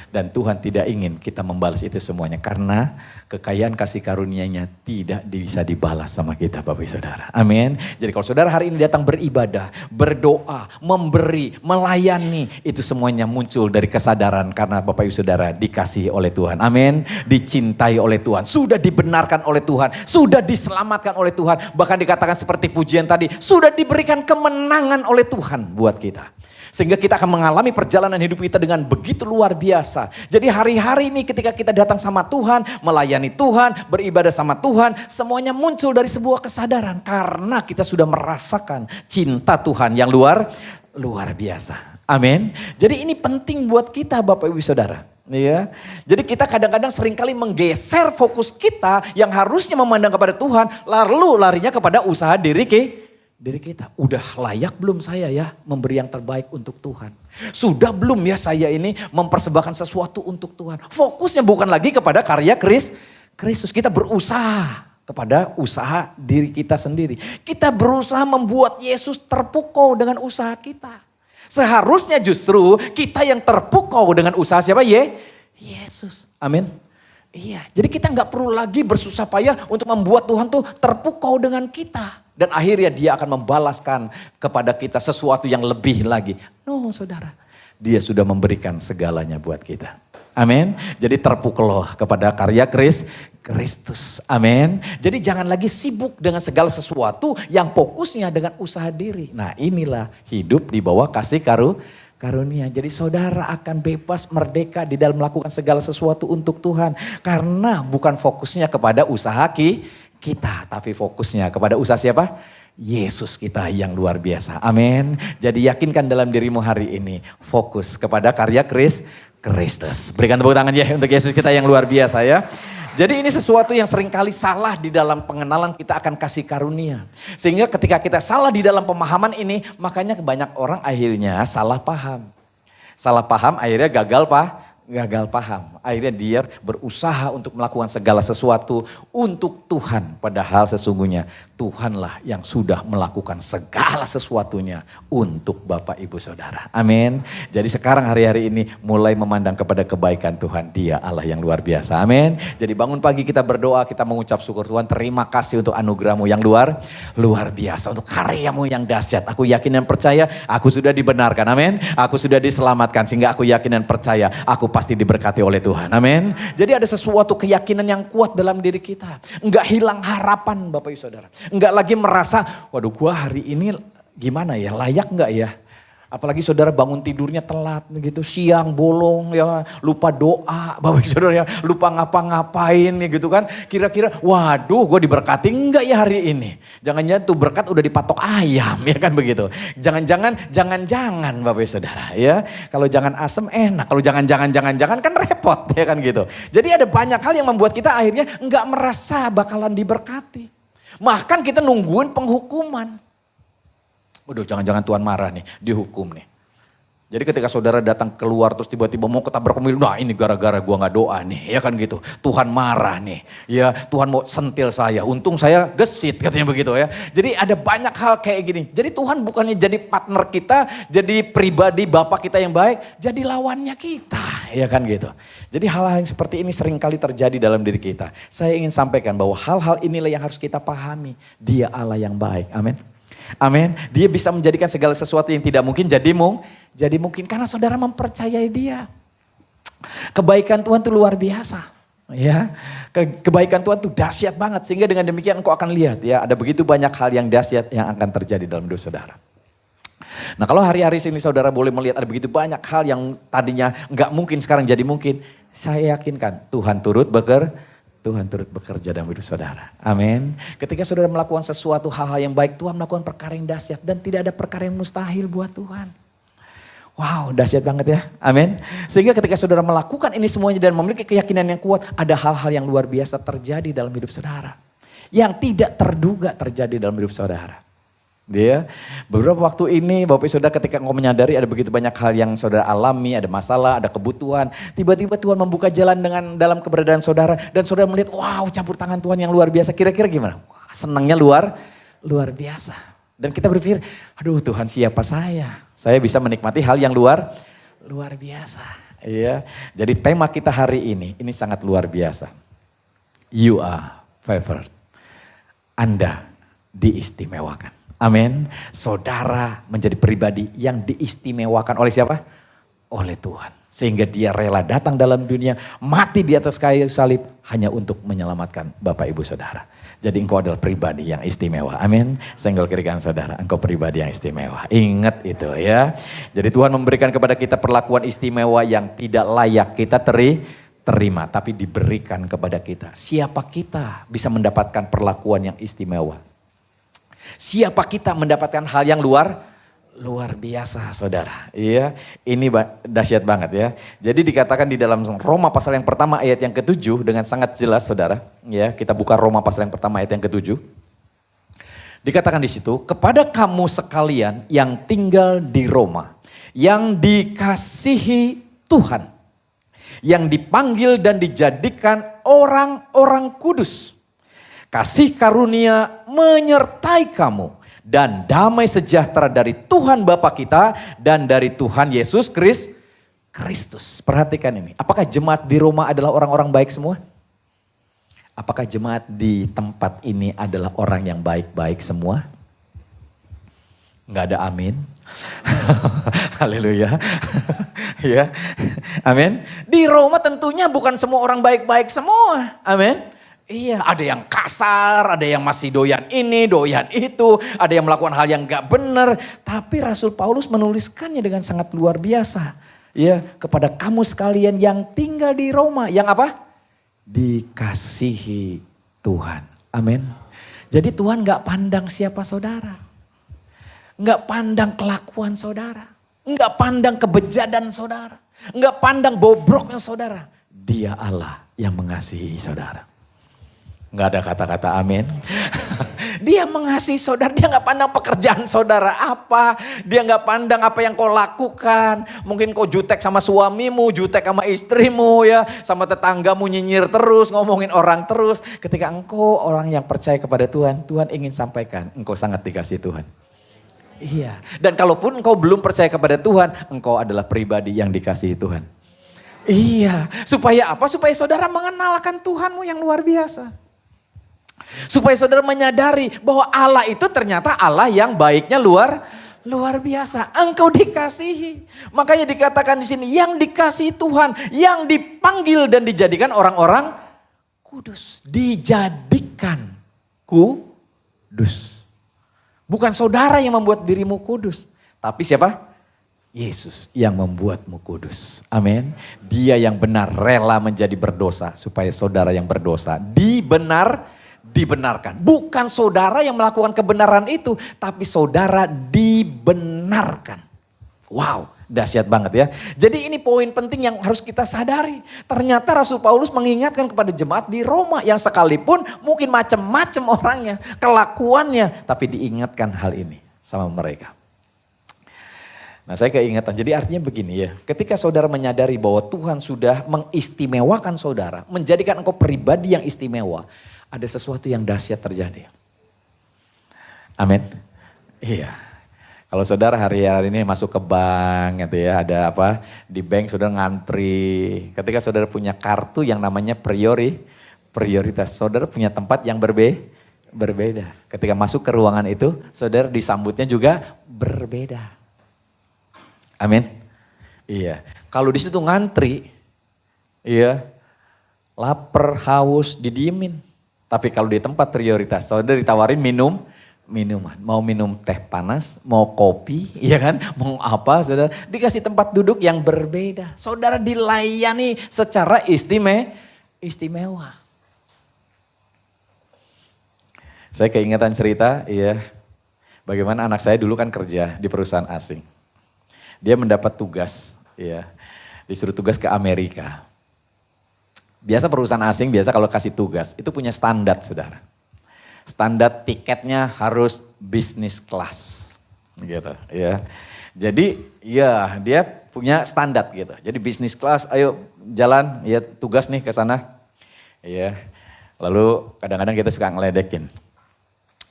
Dan Tuhan tidak ingin kita membalas itu semuanya. Karena kekayaan kasih karunia-Nya tidak bisa dibalas sama kita Bapak Ibu Saudara. Amin. Jadi kalau saudara hari ini datang beribadah, berdoa, memberi, melayani. Itu semuanya muncul dari kesadaran. Karena Bapak Ibu Saudara dikasihi oleh Tuhan. Amin. Dicintai oleh Tuhan. Sudah dibenarkan oleh Tuhan. Sudah diselamatkan oleh Tuhan. Bahkan dikatakan seperti pujian tadi. Sudah diberikan kemenangan oleh Tuhan buat kita. Sehingga kita akan mengalami perjalanan hidup kita dengan begitu luar biasa. Jadi hari-hari ini ketika kita datang sama Tuhan, melayani Tuhan, beribadah sama Tuhan, semuanya muncul dari sebuah kesadaran. Karena kita sudah merasakan cinta Tuhan yang luar biasa. Amin. Jadi ini penting buat kita Bapak Ibu Saudara. Ya. Jadi kita kadang-kadang seringkali menggeser fokus kita yang harusnya memandang kepada Tuhan, lalu larinya kepada usaha diri kita. Udah layak belum saya ya memberi yang terbaik untuk Tuhan? Sudah belum ya saya ini mempersembahkan sesuatu untuk Tuhan? Fokusnya bukan lagi kepada karya Kristus. Kita berusaha kepada usaha diri kita sendiri. Kita berusaha membuat Yesus terpukau dengan usaha kita. Seharusnya justru kita yang terpukau dengan usaha siapa? Yesus. Amin. Iya, jadi kita nggak perlu lagi bersusah payah untuk membuat Tuhan tuh terpukau dengan kita. Dan akhirnya dia akan membalaskan kepada kita sesuatu yang lebih lagi. No saudara, dia sudah memberikan segalanya buat kita. Amin. Jadi terpukaulah kepada karya Kristus. Amin. Jadi jangan lagi sibuk dengan segala sesuatu yang fokusnya dengan usaha diri. Nah inilah hidup di bawah kasih karunia. Jadi saudara akan bebas merdeka di dalam melakukan segala sesuatu untuk Tuhan. Karena bukan fokusnya kepada usaha kita. Tapi fokusnya kepada usaha siapa? Yesus kita yang luar biasa. Amin. Jadi yakinkan dalam dirimu hari ini. Fokus kepada karya Kristus. Berikan tepuk tangan ya untuk Yesus kita yang luar biasa ya. Jadi ini sesuatu yang seringkali salah di dalam pengenalan kita akan kasih karunia. Sehingga ketika kita salah di dalam pemahaman ini, makanya banyak orang akhirnya salah paham. Salah paham akhirnya gagal paham. Akhirnya dia berusaha untuk melakukan segala sesuatu untuk Tuhan. Padahal sesungguhnya Tuhanlah yang sudah melakukan segala sesuatunya untuk Bapak Ibu Saudara. Amin. Jadi sekarang hari-hari ini mulai memandang kepada kebaikan Tuhan. Dia Allah yang luar biasa. Amin. Jadi bangun pagi kita berdoa, kita mengucap syukur Tuhan. Terima kasih untuk anugerah-Mu yang luar biasa. Untuk karya-Mu yang dahsyat. Aku yakin dan percaya aku sudah dibenarkan. Amin. Aku sudah diselamatkan sehingga aku yakin dan percaya aku pasti diberkati oleh Tuhan. Amin. Jadi ada sesuatu keyakinan yang kuat dalam diri kita. Enggak hilang harapan Bapak Ibu Saudara. Enggak lagi merasa, waduh gua hari ini gimana ya, layak enggak ya? Apalagi saudara bangun tidurnya telat gitu, siang bolong ya, lupa doa, Bapak Ibu Saudara ya, lupa ngapa-ngapain gitu kan. Kira-kira waduh gue diberkati enggak ya hari ini. Jangan-jangan tuh berkat udah dipatok ayam ya kan begitu. Jangan-jangan Bapak Ibu Saudara ya. Kalau jangan asem enak, kalau jangan kan repot ya kan gitu. Jadi ada banyak hal yang membuat kita akhirnya enggak merasa bakalan diberkati. Bahkan kita nungguin penghukuman. Waduh jangan-jangan Tuhan marah nih, dihukum nih. Jadi ketika saudara datang keluar terus tiba-tiba mau ketabrak pemilu, nah ini gara-gara gua gak doa nih, ya kan gitu. Tuhan marah nih, ya Tuhan mau sentil saya, untung saya gesit katanya begitu ya. Jadi ada banyak hal kayak gini. Jadi Tuhan bukannya jadi partner kita, jadi pribadi Bapak kita yang baik, jadi lawannya kita, ya kan gitu. Jadi hal-hal yang seperti ini seringkali terjadi dalam diri kita. Saya ingin sampaikan bahwa hal-hal inilah yang harus kita pahami. Dia Allah yang baik, amin. Amin. Dia bisa menjadikan segala sesuatu yang tidak mungkin jadi mungkin karena saudara mempercayai dia. Kebaikan Tuhan itu luar biasa. Ya, kebaikan Tuhan itu dahsyat banget sehingga dengan demikian engkau akan lihat ya ada begitu banyak hal yang dahsyat yang akan terjadi dalam hidup saudara. Nah kalau hari-hari ini saudara boleh melihat ada begitu banyak hal yang tadinya nggak mungkin sekarang jadi mungkin. Saya yakinkan Tuhan turut bekerja dalam hidup saudara. Amin. Ketika saudara melakukan sesuatu hal-hal yang baik, Tuhan melakukan perkara yang dahsyat dan tidak ada perkara yang mustahil buat Tuhan. Wow, dahsyat banget ya. Amin. Sehingga ketika saudara melakukan ini semuanya dan memiliki keyakinan yang kuat, ada hal-hal yang luar biasa terjadi dalam hidup saudara. Yang tidak terduga terjadi dalam hidup saudara. Dia beberapa waktu ini Bapak Ibu Saudara ketika engkau menyadari ada begitu banyak hal yang saudara alami, ada masalah, ada kebutuhan. Tiba-tiba Tuhan membuka jalan dalam keberadaan saudara dan saudara melihat wow campur tangan Tuhan yang luar biasa. Kira-kira gimana? Wah, senangnya luar biasa. Dan kita berpikir, aduh Tuhan siapa saya? Saya bisa menikmati hal yang luar biasa. Iya. Jadi tema kita hari ini sangat luar biasa. You are favored. Anda diistimewakan. Amin. Saudara menjadi pribadi yang diistimewakan oleh siapa? Oleh Tuhan. Sehingga dia rela datang dalam dunia, mati di atas kayu salib hanya untuk menyelamatkan Bapak Ibu Saudara. Jadi engkau adalah pribadi yang istimewa. Amin. Senggol kiri kanan saudara, engkau pribadi yang istimewa. Ingat itu ya. Jadi Tuhan memberikan kepada kita perlakuan istimewa yang tidak layak kita terima. Tapi diberikan kepada kita. Siapa kita bisa mendapatkan perlakuan yang istimewa? Siapa kita mendapatkan hal yang luar biasa saudara. Iya, ini dahsyat banget ya. Jadi dikatakan di dalam Roma pasal yang pertama ayat yang ke-7 dengan sangat jelas saudara. Ya, kita buka Roma pasal yang pertama ayat yang ke-7. Dikatakan di situ, kepada kamu sekalian yang tinggal di Roma, yang dikasihi Tuhan, yang dipanggil dan dijadikan orang-orang kudus. Kasih karunia menyertai kamu. Dan damai sejahtera dari Tuhan Bapa kita dan dari Tuhan Yesus Kristus. Perhatikan ini. Apakah jemaat di Roma adalah orang-orang baik semua? Apakah jemaat di tempat ini adalah orang yang baik-baik semua? Enggak ada amin. Haleluya. Ya. Amin. Di Roma tentunya bukan semua orang baik-baik semua. Amin. Iya, ada yang kasar, ada yang masih doyan ini, doyan itu, ada yang melakukan hal yang gak benar. Tapi Rasul Paulus menuliskannya dengan sangat luar biasa. Ya, kepada kamu sekalian yang tinggal di Roma, yang apa? Dikasihi Tuhan. Amin. Jadi Tuhan gak pandang siapa saudara. Gak pandang kelakuan saudara. Gak pandang kebejadan saudara. Gak pandang bobroknya saudara. Dia Allah yang mengasihi saudara. Nggak ada kata-kata amin. Dia mengasihi saudara, dia nggak pandang pekerjaan saudara apa. Dia nggak pandang apa yang kau lakukan. Mungkin kau jutek sama suamimu, jutek sama istrimu ya. Sama tetanggamu nyinyir terus, ngomongin orang terus. Ketika engkau orang yang percaya kepada Tuhan, Tuhan ingin sampaikan engkau sangat dikasihi Tuhan. Iya, dan kalaupun engkau belum percaya kepada Tuhan, engkau adalah pribadi yang dikasihi Tuhan. Iya, supaya apa? Supaya saudara mengenalkan Tuhanmu yang luar biasa. Supaya saudara menyadari bahwa Allah itu ternyata Allah yang baiknya luar biasa. Engkau dikasihi. Makanya dikatakan di sini yang dikasihi Tuhan, yang dipanggil dan dijadikan orang-orang kudus. Dijadikan kudus. Bukan saudara yang membuat dirimu kudus, tapi siapa? Yesus yang membuatmu kudus. Amin. Dia yang benar rela menjadi berdosa supaya saudara yang berdosa dibenarkan. Bukan saudara yang melakukan kebenaran itu, tapi saudara dibenarkan. Wow, dahsyat banget ya. Jadi ini poin penting yang harus kita sadari. Ternyata Rasul Paulus mengingatkan kepada jemaat di Roma yang sekalipun mungkin macam-macam orangnya, kelakuannya, tapi diingatkan hal ini sama mereka. Nah saya keingetan, jadi artinya begini ya, ketika saudara menyadari bahwa Tuhan sudah mengistimewakan saudara, menjadikan engkau pribadi yang istimewa, ada sesuatu yang dahsyat terjadi. Amin. Iya. Kalau saudara hari-hari ini masuk ke bank gitu ya, ada apa, di bank saudara ngantri. Ketika saudara punya kartu yang namanya prioritas, saudara punya tempat yang berbeda. Ketika masuk ke ruangan itu, saudara disambutnya juga berbeda. Amin. Iya. Kalau di situ ngantri, iya, lapar, haus, didiemin. Tapi kalau di tempat prioritas, saudara ditawarin minuman. Mau minum teh panas, mau kopi, iya kan? Mau apa, saudara? Dikasih tempat duduk yang berbeda. Saudara dilayani secara istimewa. Saya keingetan cerita, iya. Bagaimana anak saya dulu kan kerja di perusahaan asing. Dia mendapat tugas, iya. Disuruh tugas ke Amerika. Biasa perusahaan asing, biasa kalau kasih tugas, itu punya standar saudara. Standar tiketnya harus business class. Gitu ya. Jadi ya dia punya standar gitu. Jadi business class, ayo jalan, ya tugas nih ke sana. Ya. Lalu kadang-kadang kita suka ngeledekin.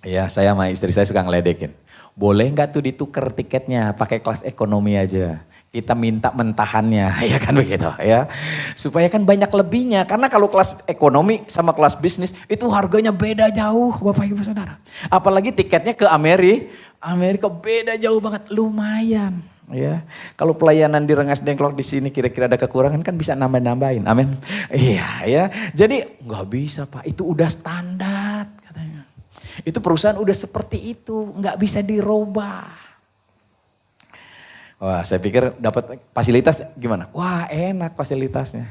Ya saya sama istri saya suka ngeledekin. Boleh nggak tuh ditukar tiketnya pakai kelas ekonomi aja. Kita minta mentahannya, ya kan begitu ya. Supaya kan banyak lebihnya, karena kalau kelas ekonomi sama kelas bisnis itu harganya beda jauh Bapak Ibu Saudara. Apalagi tiketnya ke Amerika beda jauh banget, lumayan. Ya, kalau pelayanan di Rengas Dengklok di sini kira-kira ada kekurangan kan bisa nambah-nambahin, amin. Iya ya, jadi nggak bisa Pak, itu udah standar katanya. Itu perusahaan udah seperti itu, nggak bisa dirubah. Wah, saya pikir dapat fasilitas gimana? Wah, enak fasilitasnya.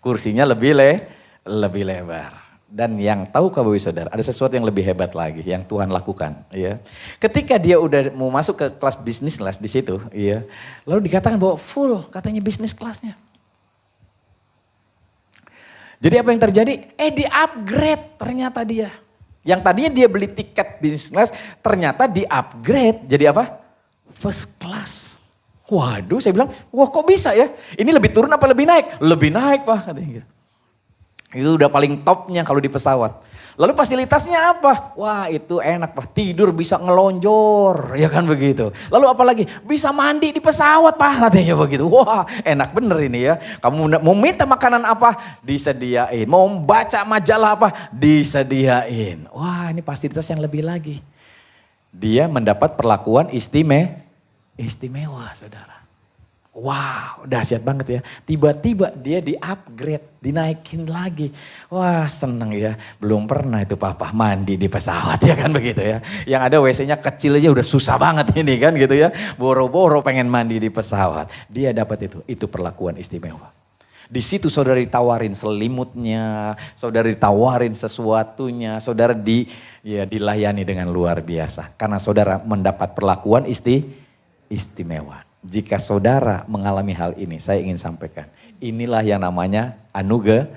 Kursinya lebih lebar. Dan yang tahu Bapak Saudara, ada sesuatu yang lebih hebat lagi yang Tuhan lakukan, ya. Ketika dia udah mau masuk ke kelas bisnis kelas di situ, ya. Lalu dikatakan bahwa full katanya bisnis kelasnya. Jadi apa yang terjadi? Di-upgrade ternyata dia. Yang tadinya dia beli tiket bisnis kelas, ternyata di-upgrade jadi apa? First class. Waduh, saya bilang, wah kok bisa ya? Ini lebih turun apa lebih naik? Lebih naik Pak, katanya gitu. Itu udah paling topnya kalau di pesawat. Lalu fasilitasnya apa? Wah itu enak Pak, tidur bisa ngelonjor, ya kan begitu. Lalu apa lagi? Bisa mandi di pesawat Pak, katanya begitu. Wah enak bener ini ya. Kamu mau minta makanan apa? Disediain. Mau baca majalah apa? Disediain. Wah ini fasilitas yang lebih lagi. Dia mendapat perlakuan istimewa saudara. Wow, dahsyat banget ya. Tiba-tiba dia di-upgrade, dinaikin lagi. Wah, seneng ya. Belum pernah itu papa mandi di pesawat ya kan begitu ya. Yang ada WC-nya kecil aja udah susah banget ini kan gitu ya. Boro-boro pengen mandi di pesawat. Dia dapat itu. Itu perlakuan istimewa. Di situ saudara ditawarin selimutnya, saudara ditawarin sesuatunya, saudara dilayani dengan luar biasa. Karena saudara mendapat perlakuan istimewa. Jika saudara mengalami hal ini, saya ingin sampaikan. Inilah yang namanya anugerah.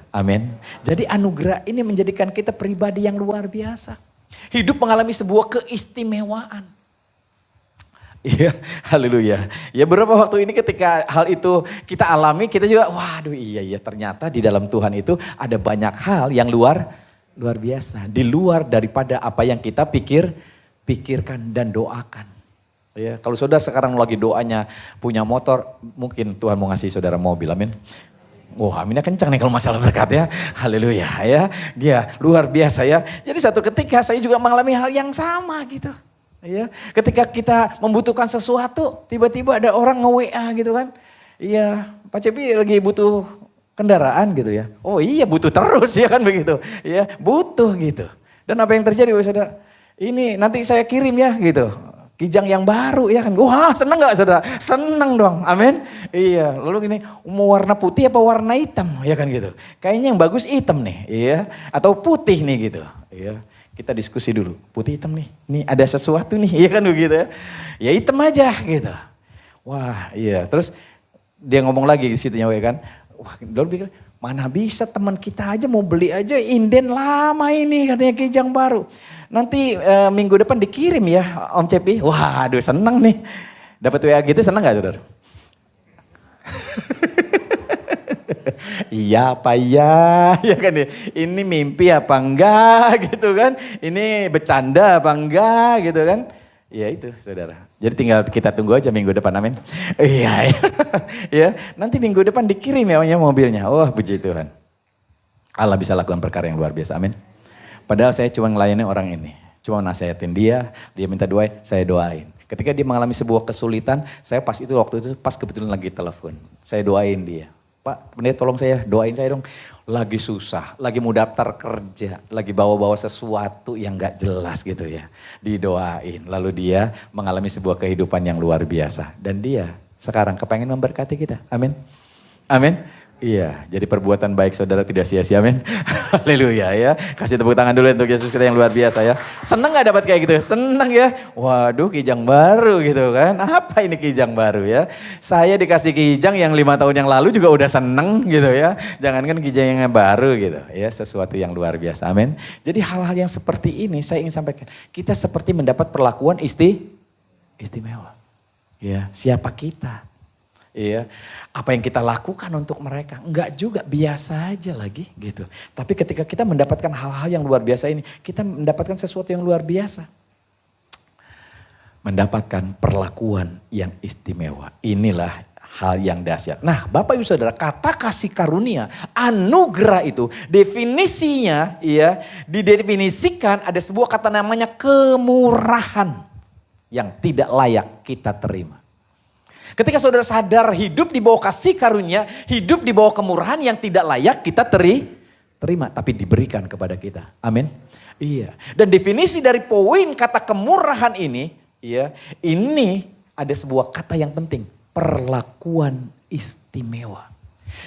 Amin. Jadi anugerah ini menjadikan kita pribadi yang luar biasa. Hidup mengalami sebuah keistimewaan. Iya, haleluya. Ya beberapa waktu ini ketika hal itu kita alami, kita juga waduh iya ternyata di dalam Tuhan itu ada banyak hal yang luar biasa. Di luar daripada apa yang kita pikirkan dan doakan. Ya, kalau saudara sekarang lagi doanya punya motor, mungkin Tuhan mau ngasih saudara mobil, amin. Wah, aminnya kencang nih kalau masalah berkat ya. Haleluya ya. Dia luar biasa ya. Jadi suatu ketika saya juga mengalami hal yang sama gitu. Ya, ketika kita membutuhkan sesuatu, tiba-tiba ada orang nge-WA gitu kan. Iya, Pak Cepi lagi butuh kendaraan gitu ya. Oh iya butuh terus ya kan begitu. Ya, butuh gitu. Dan apa yang terjadi saudara? Ini nanti saya kirim ya gitu. Kijang yang baru ya kan. Wah seneng gak saudara? Seneng dong, amin. Iya, lalu gini, mau warna putih apa warna hitam ya kan gitu. Kayaknya yang bagus hitam nih, iya. Atau putih nih gitu, iya. Kita diskusi dulu, putih hitam nih, ada sesuatu nih, iya kan begitu ya. Ya hitam aja gitu. Wah iya, terus dia ngomong lagi di situ ya kan. Wah lalu pikir, mana bisa teman kita aja mau beli aja inden lama ini katanya kijang baru. Nanti minggu depan dikirim ya Om Cepi. Wah aduh seneng nih. Dapat WA gitu seneng gak saudara? Iya apa iya, ya kan ya. Ini mimpi apa enggak gitu kan. Ini bercanda apa enggak gitu kan. Ya itu saudara. Jadi tinggal kita tunggu aja minggu depan amin. Iya ya. Nanti minggu depan dikirim ya mobilnya. Wah puji Tuhan. Allah bisa lakukan perkara yang luar biasa amin. Padahal saya cuma ngelayani orang ini. Cuma nasihatin dia minta doain, saya doain. Ketika dia mengalami sebuah kesulitan, saya pas itu waktu itu pas kebetulan lagi telepon. Saya doain dia. Pak, pendeta tolong saya, doain saya dong. Lagi susah, lagi mau daftar kerja, lagi bawa-bawa sesuatu yang gak jelas gitu ya. Didoain, lalu dia mengalami sebuah kehidupan yang luar biasa. Dan dia sekarang kepengen memberkati kita, amin. Amin. Iya, jadi perbuatan baik saudara tidak sia-sia, amin. Haleluya ya. Kasih tepuk tangan dulu untuk Yesus kita yang luar biasa ya. Seneng gak dapat kayak gitu? Seneng ya. Waduh kijang baru gitu kan. Apa ini kijang baru ya. Saya dikasih kijang yang 5 tahun yang lalu juga udah seneng gitu ya. Jangankan kijang yang baru gitu ya. Sesuatu yang luar biasa, amin. Jadi hal-hal yang seperti ini saya ingin sampaikan. Kita seperti mendapat perlakuan istimewa. Ya, siapa kita? Iya, apa yang kita lakukan untuk mereka? Enggak juga, biasa aja lagi gitu. Tapi ketika kita mendapatkan hal-hal yang luar biasa ini, kita mendapatkan sesuatu yang luar biasa. Mendapatkan perlakuan yang istimewa. Inilah hal yang dahsyat. Nah Bapak Ibu Saudara, kata kasih karunia, anugerah itu definisinya ya, didefinisikan ada sebuah kata namanya kemurahan yang tidak layak kita terima. Ketika saudara sadar hidup di bawah kasih karunia, hidup di bawah kemurahan yang tidak layak kita terima, tapi diberikan kepada kita. Amin. Iya. Dan definisi dari poin kata kemurahan ini, ya, ini ada sebuah kata yang penting, perlakuan istimewa.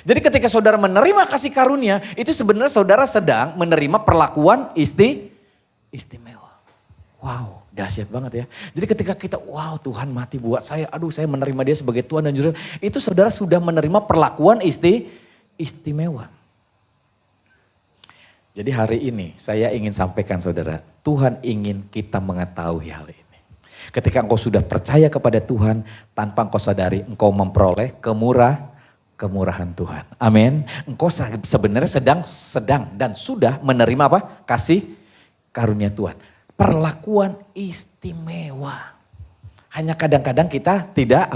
Jadi ketika saudara menerima kasih karunia, itu sebenarnya saudara sedang menerima perlakuan istimewa. Wow, dahsyat banget ya. Jadi ketika kita, wow Tuhan mati buat saya, aduh saya menerima dia sebagai Tuhan dan Juru, itu saudara sudah menerima perlakuan istimewa. Jadi hari ini saya ingin sampaikan saudara, Tuhan ingin kita mengetahui hal ini. Ketika engkau sudah percaya kepada Tuhan, tanpa engkau sadari engkau memperoleh kemurahan Tuhan. Amin. Engkau sebenarnya sedang dan sudah menerima apa? Kasih karunia Tuhan. Perlakuan istimewa. Hanya kadang-kadang kita tidak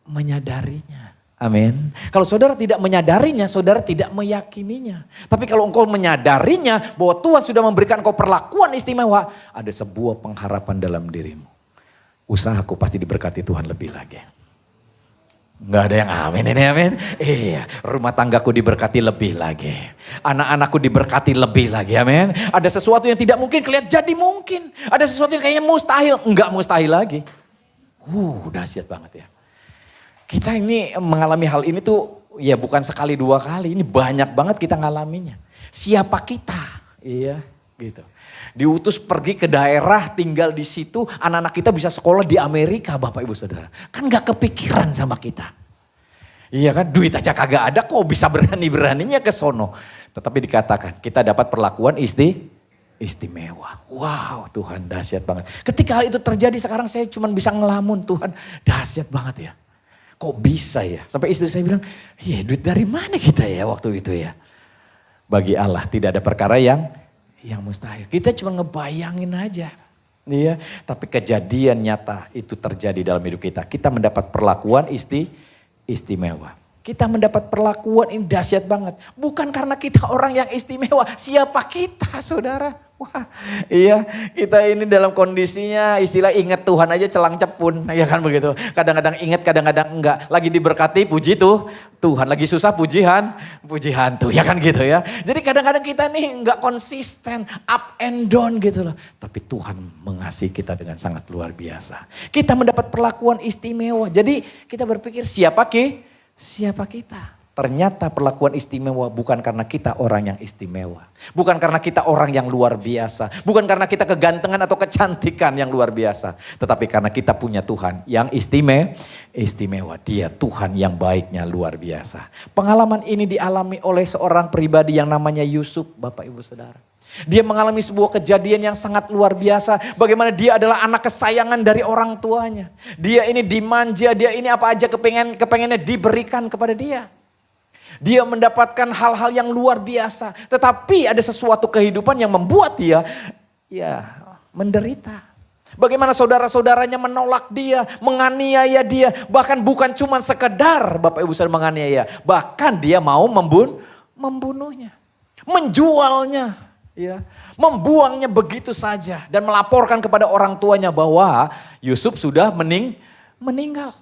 menyadarinya. Amin. Kalau saudara tidak menyadarinya, saudara tidak meyakininya. Tapi kalau engkau menyadarinya bahwa Tuhan sudah memberikan engkau perlakuan istimewa, ada sebuah pengharapan dalam dirimu. Usahaku pasti diberkati Tuhan lebih lagi. Enggak ada yang amin ini amin. Iya, rumah tanggaku diberkati lebih lagi. Anak-anakku diberkati lebih lagi, amin. Ada sesuatu yang tidak mungkin kelihatan jadi mungkin. Ada sesuatu yang kayaknya mustahil, enggak mustahil lagi. Dahsyat banget ya. Kita ini mengalami hal ini tuh ya bukan sekali dua kali, ini banyak banget kita ngalaminya. Siapa kita? Iya gitu. Diutus pergi ke daerah, tinggal di situ, anak-anak kita bisa sekolah di Amerika Bapak Ibu Saudara. Kan gak kepikiran sama kita. Iya kan, duit aja kagak ada kok bisa berani-beraninya ke sono. Tetapi dikatakan kita dapat perlakuan istimewa. Wow Tuhan dahsyat banget. Ketika hal itu terjadi sekarang saya cuma bisa ngelamun, Tuhan dahsyat banget ya. Kok bisa ya? Sampai istri saya bilang, iya duit dari mana kita ya waktu itu ya. Bagi Allah tidak ada perkara yang mustahil. Kita cuma ngebayangin aja. Iya, tapi kejadian nyata itu terjadi dalam hidup kita. Kita mendapat perlakuan istimewa. Kita mendapat perlakuan ini dahsyat banget. Bukan karena kita orang yang istimewa. Siapa kita saudara? Wah iya kita ini dalam kondisinya istilah ingat Tuhan aja celang cepun. Ya kan begitu. Kadang-kadang ingat kadang-kadang enggak. Lagi diberkati puji Tuhan. Lagi susah puji hantu. Ya kan gitu ya. Jadi kadang-kadang kita nih enggak konsisten. Up and down gitu loh. Tapi Tuhan mengasihi kita dengan sangat luar biasa. Kita mendapat perlakuan istimewa. Jadi kita berpikir siapa kita? Ternyata perlakuan istimewa bukan karena kita orang yang istimewa. Bukan karena kita orang yang luar biasa. Bukan karena kita kegantengan atau kecantikan yang luar biasa. Tetapi karena kita punya Tuhan yang istimewa. Dia Tuhan yang baiknya luar biasa. Pengalaman ini dialami oleh seorang pribadi yang namanya Yusuf, Bapak Ibu Saudara. Dia mengalami sebuah kejadian yang sangat luar biasa. Bagaimana dia adalah anak kesayangan dari orang tuanya. Dia ini dimanja, dia ini apa aja kepengennya diberikan kepada dia. Dia mendapatkan hal-hal yang luar biasa. Tetapi ada sesuatu kehidupan yang membuat dia menderita. Bagaimana saudara-saudaranya menolak dia, menganiaya dia. Bahkan bukan cuma sekedar Bapak Ibu Saudara menganiaya. Bahkan dia mau membunuhnya. Menjualnya. Ya, membuangnya begitu saja. Dan melaporkan kepada orang tuanya bahwa Yusuf sudah meninggal.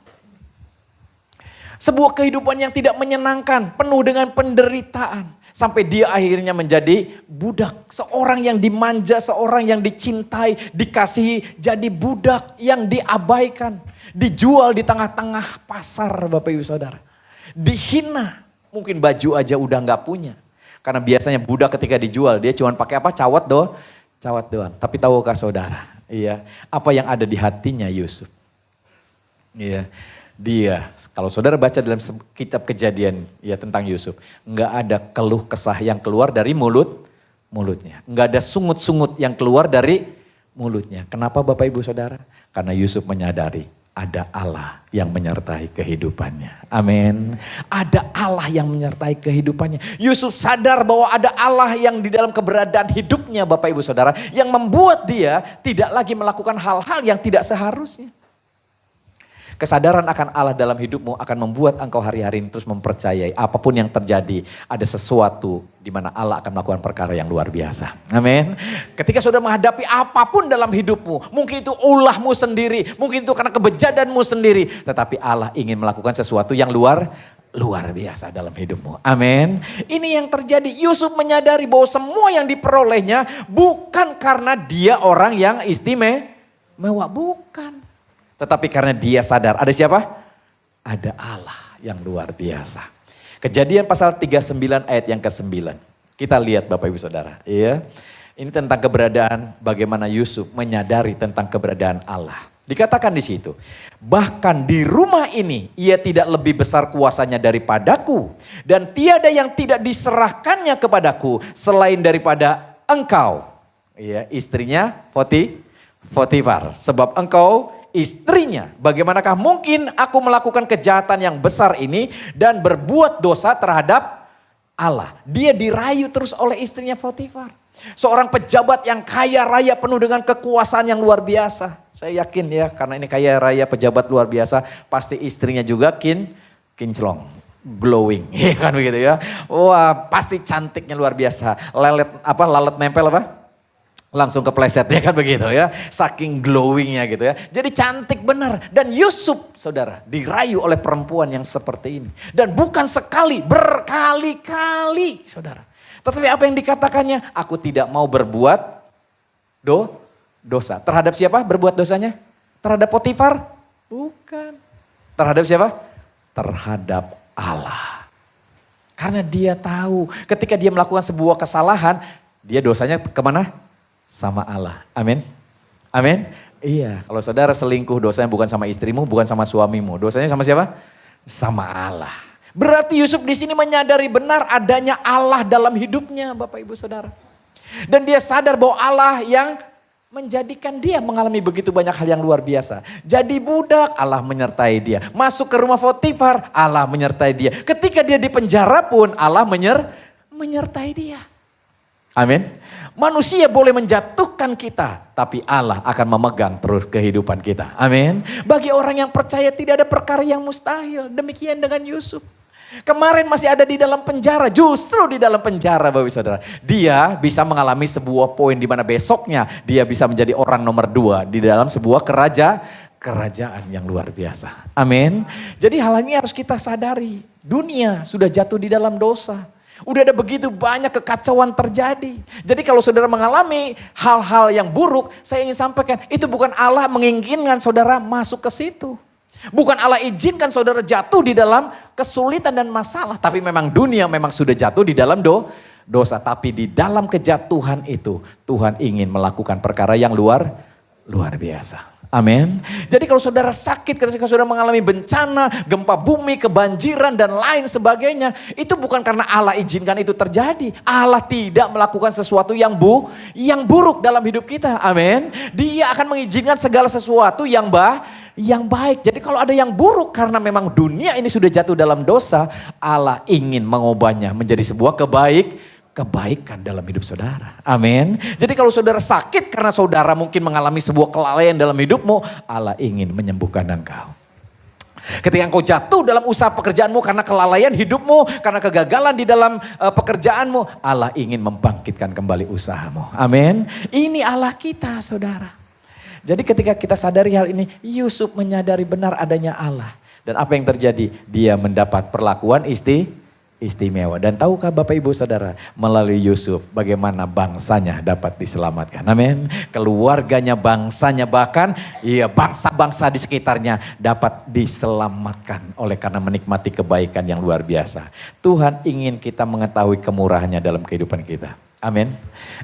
Sebuah kehidupan yang tidak menyenangkan, penuh dengan penderitaan. Sampai dia akhirnya menjadi budak. Seorang yang dimanja, seorang yang dicintai, dikasihi. Jadi budak yang diabaikan. Dijual di tengah-tengah pasar Bapak Ibu Saudara. Dihina, mungkin baju aja udah gak punya. Karena biasanya budak ketika dijual dia cuma pakai apa? Cawat doang. Tapi tahukah saudara? Iya, apa yang ada di hatinya Yusuf? Iya. Dia, kalau saudara baca dalam kitab Kejadian ya tentang Yusuf, enggak ada keluh kesah yang keluar dari mulutnya. Enggak ada sungut-sungut yang keluar dari mulutnya. Kenapa Bapak Ibu Saudara? Karena Yusuf menyadari ada Allah yang menyertai kehidupannya. Amin. Ada Allah yang menyertai kehidupannya. Yusuf sadar bahwa ada Allah yang di dalam keberadaan hidupnya Bapak Ibu Saudara, yang membuat dia tidak lagi melakukan hal-hal yang tidak seharusnya. Kesadaran akan Allah dalam hidupmu akan membuat engkau hari-hari ini terus mempercayai apapun yang terjadi ada sesuatu di mana Allah akan melakukan perkara yang luar biasa. Amin. Ketika saudara menghadapi apapun dalam hidupmu, mungkin itu ulahmu sendiri, mungkin itu karena kebejadanmu sendiri, tetapi Allah ingin melakukan sesuatu yang luar luar biasa dalam hidupmu. Amin. Ini yang terjadi. Yusuf menyadari bahwa semua yang diperolehnya bukan karena dia orang yang istimewa. Bukan. Tetapi karena dia sadar. Ada siapa? Ada Allah yang luar biasa. Kejadian pasal 39 ayat yang ke-9. Kita lihat Bapak Ibu Saudara. Ya. Ini tentang keberadaan bagaimana Yusuf menyadari tentang keberadaan Allah. Dikatakan di situ, bahkan di rumah ini ia tidak lebih besar kuasanya daripadaku. Dan tiada yang tidak diserahkannya kepadaku selain daripada engkau. Ya, istrinya Potifar. Sebab engkau istrinya. Bagaimanakah mungkin aku melakukan kejahatan yang besar ini dan berbuat dosa terhadap Allah. Dia dirayu terus oleh istrinya Potifar. Seorang pejabat yang kaya raya penuh dengan kekuasaan yang luar biasa. Saya yakin ya karena ini kaya raya pejabat luar biasa. Pasti istrinya juga kinclong, glowing. Ya kan begitu ya. Wah pasti cantiknya luar biasa. Lalat nempel apa? Langsung kepleset ya kan begitu ya. Saking glowingnya gitu ya. Jadi cantik benar. Dan Yusuf saudara dirayu oleh perempuan yang seperti ini. Dan bukan sekali, berkali-kali saudara. Tetapi apa yang dikatakannya? Aku tidak mau berbuat dosa. Terhadap siapa berbuat dosanya? Terhadap Potifar? Bukan. Terhadap siapa? Terhadap Allah. Karena dia tahu ketika dia melakukan sebuah kesalahan, dia dosanya kemana? Sama Allah. Amin. Amin. Iya, kalau saudara selingkuh dosanya bukan sama istrimu, bukan sama suamimu. Dosanya sama siapa? Sama Allah. Berarti Yusuf di sini menyadari benar adanya Allah dalam hidupnya Bapak Ibu Saudara. Dan dia sadar bahwa Allah yang menjadikan dia mengalami begitu banyak hal yang luar biasa. Jadi budak, Allah menyertai dia. Masuk ke rumah Potifar, Allah menyertai dia. Ketika dia di penjara pun Allah menyertai dia. Amin. Manusia boleh menjatuhkan kita, tapi Allah akan memegang terus kehidupan kita. Amin. Bagi orang yang percaya tidak ada perkara yang mustahil. Demikian dengan Yusuf. Kemarin masih ada di dalam penjara, justru di dalam penjara Bapak Saudara. Dia bisa mengalami sebuah poin di mana besoknya dia bisa menjadi orang nomor 2 di dalam sebuah kerajaan yang luar biasa. Amin. Jadi hal ini harus kita sadari. Dunia sudah jatuh di dalam dosa. Udah ada begitu banyak kekacauan terjadi. Jadi kalau saudara mengalami hal-hal yang buruk, saya ingin sampaikan itu bukan Allah menginginkan saudara masuk ke situ. Bukan Allah izinkan saudara jatuh di dalam kesulitan dan masalah. Tapi memang dunia memang sudah jatuh di dalam dosa. Tapi di dalam kejatuhan itu Tuhan ingin melakukan perkara yang luar biasa. Amin. Jadi kalau saudara sakit, ketika saudara mengalami bencana, gempa bumi, kebanjiran dan lain sebagainya. Itu bukan karena Allah izinkan itu terjadi. Allah tidak melakukan sesuatu yang buruk dalam hidup kita. Amin. Dia akan mengizinkan segala sesuatu yang baik. Jadi kalau ada yang buruk karena memang dunia ini sudah jatuh dalam dosa, Allah ingin mengubahnya menjadi sebuah kebaikan dalam hidup saudara. Amin. Jadi kalau saudara sakit karena saudara mungkin mengalami sebuah kelalaian dalam hidupmu, Allah ingin menyembuhkan engkau. Ketika engkau jatuh dalam usaha pekerjaanmu karena kelalaian hidupmu, karena kegagalan di dalam pekerjaanmu, Allah ingin membangkitkan kembali usahamu. Amin. Ini Allah kita saudara. Jadi ketika kita sadari hal ini, Yusuf menyadari benar adanya Allah. Dan apa yang terjadi? Dia mendapat perlakuan istimewa. Dan tahukah Bapak Ibu Saudara, melalui Yusuf bagaimana bangsanya dapat diselamatkan. Amin. Keluarganya, bangsanya, bahkan bangsa-bangsa di sekitarnya dapat diselamatkan oleh karena menikmati kebaikan yang luar biasa. Tuhan ingin kita mengetahui kemurahannya dalam kehidupan kita. Amin.